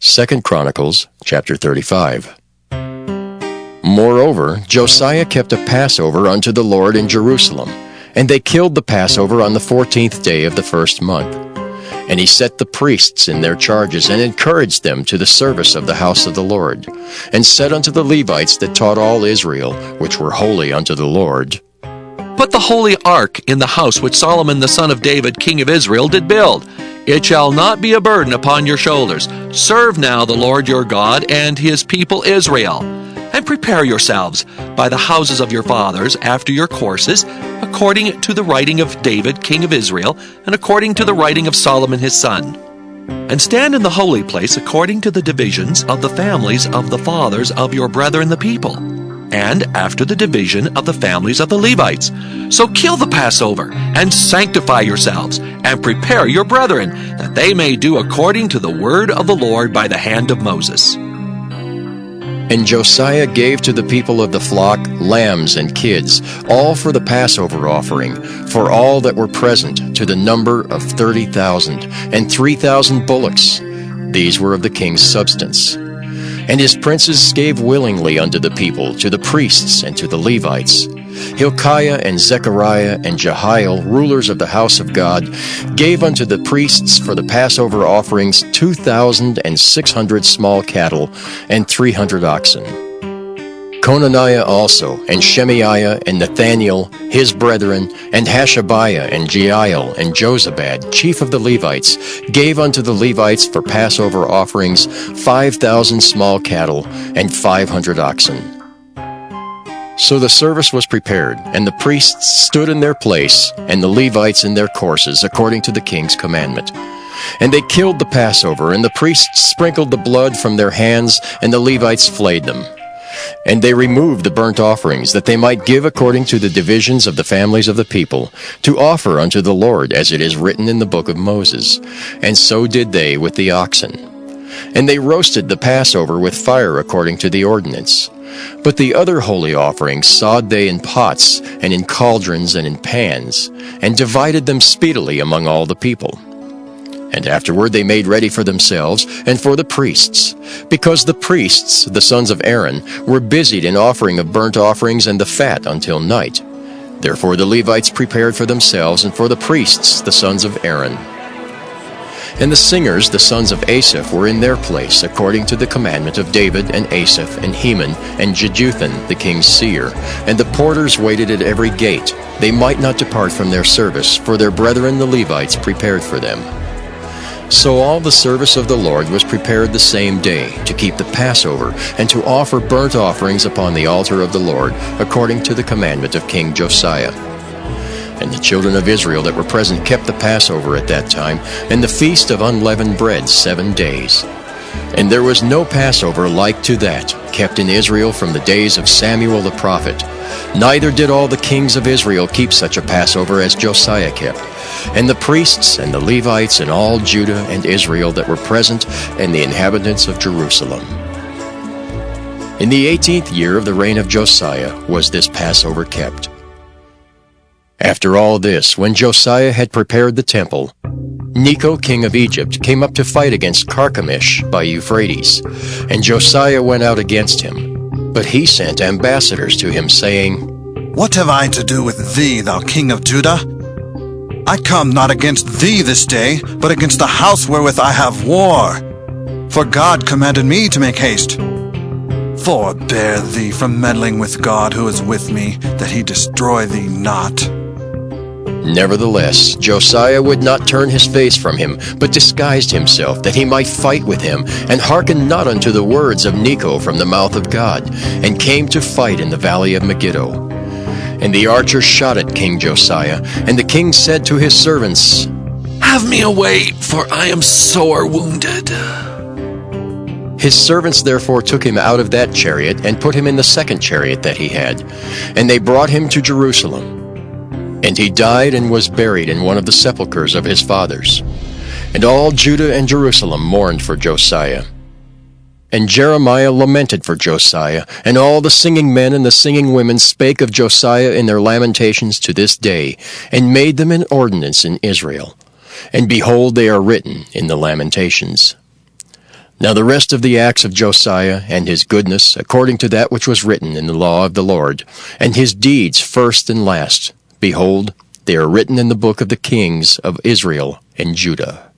2 Chronicles chapter 35. Moreover, Josiah kept a Passover unto the Lord in Jerusalem, and they killed the Passover on the 14th day of the first month. And he set the priests in their charges, and encouraged them to the service of the house of the Lord, and said unto the Levites that taught all Israel, which were holy unto the Lord, Put the holy ark in the house which Solomon the son of David, king of Israel, did build. It shall not be a burden upon your shoulders. Serve now the Lord your God and his people Israel. And prepare yourselves by the houses of your fathers after your courses, according to the writing of David, king of Israel, and according to the writing of Solomon his son. And stand in the holy place according to the divisions of the families of the fathers of your brethren the people, and after the division of the families of the Levites. So kill the Passover, and sanctify yourselves, and prepare your brethren, that they may do according to the word of the Lord by the hand of Moses. And Josiah gave to the people of the flock lambs and kids, all for the Passover offering, for all that were present, to the number of 30,000, and 3,000 bullocks. These were of the king's substance. And his princes gave willingly unto the people, to the priests, and to the Levites. Hilkiah and Zechariah and Jehiel, rulers of the house of God, gave unto the priests for the Passover offerings 2,600 small cattle and 300 oxen. Conaniah also, and Shemaiah, and Nathaniel, his brethren, and Hashabiah, and Jeiel, and Jozabad, chief of the Levites, gave unto the Levites for Passover offerings 5,000 small cattle and 500 oxen. So the service was prepared, and the priests stood in their place, and the Levites in their courses, according to the king's commandment. And they killed the Passover, and the priests sprinkled the blood from their hands, and the Levites flayed them. And they removed the burnt offerings, that they might give according to the divisions of the families of the people, to offer unto the Lord, as it is written in the book of Moses. And so did they with the oxen. And they roasted the Passover with fire according to the ordinance. But the other holy offerings sawed they in pots, and in cauldrons, and in pans, and divided them speedily among all the people. And afterward they made ready for themselves, and for the priests, because the priests, the sons of Aaron, were busied in offering of burnt offerings and the fat until night. Therefore the Levites prepared for themselves, and for the priests, the sons of Aaron. And the singers, the sons of Asaph, were in their place, according to the commandment of David, and Asaph, and Heman, and Jeduthun, the king's seer. And the porters waited at every gate. They might not depart from their service, for their brethren the Levites prepared for them. So all the service of the Lord was prepared the same day, to keep the Passover, and to offer burnt offerings upon the altar of the Lord, according to the commandment of King Josiah. And the children of Israel that were present kept the Passover at that time, and the feast of unleavened bread 7 days. And there was no Passover like to that, kept in Israel from the days of Samuel the prophet. Neither did all the kings of Israel keep such a Passover as Josiah kept. And the priests, and the Levites, and all Judah and Israel that were present, and the inhabitants of Jerusalem. In the 18th year of the reign of Josiah was this Passover kept. After all this, when Josiah had prepared the temple, Necho king of Egypt came up to fight against Carchemish by Euphrates, and Josiah went out against him. But he sent ambassadors to him, saying, What have I to do with thee, thou king of Judah? I come not against thee this day, but against the house wherewith I have war. For God commanded me to make haste. Forbear thee from meddling with God who is with me, that he destroy thee not. Nevertheless, Josiah would not turn his face from him, but disguised himself, that he might fight with him, and hearkened not unto the words of Necho from the mouth of God, and came to fight in the valley of Megiddo. And the archer shot at King Josiah, and the king said to his servants, Have me away, for I am sore wounded. His servants therefore took him out of that chariot, and put him in the second chariot that he had, and they brought him to Jerusalem. And he died and was buried in one of the sepulchres of his fathers. And all Judah and Jerusalem mourned for Josiah. And Jeremiah lamented for Josiah, and all the singing men and the singing women spake of Josiah in their lamentations to this day, and made them an ordinance in Israel. And behold, they are written in the Lamentations. Now the rest of the acts of Josiah, and his goodness, according to that which was written in the law of the Lord, and his deeds first and last, behold, they are written in the book of the kings of Israel and Judah.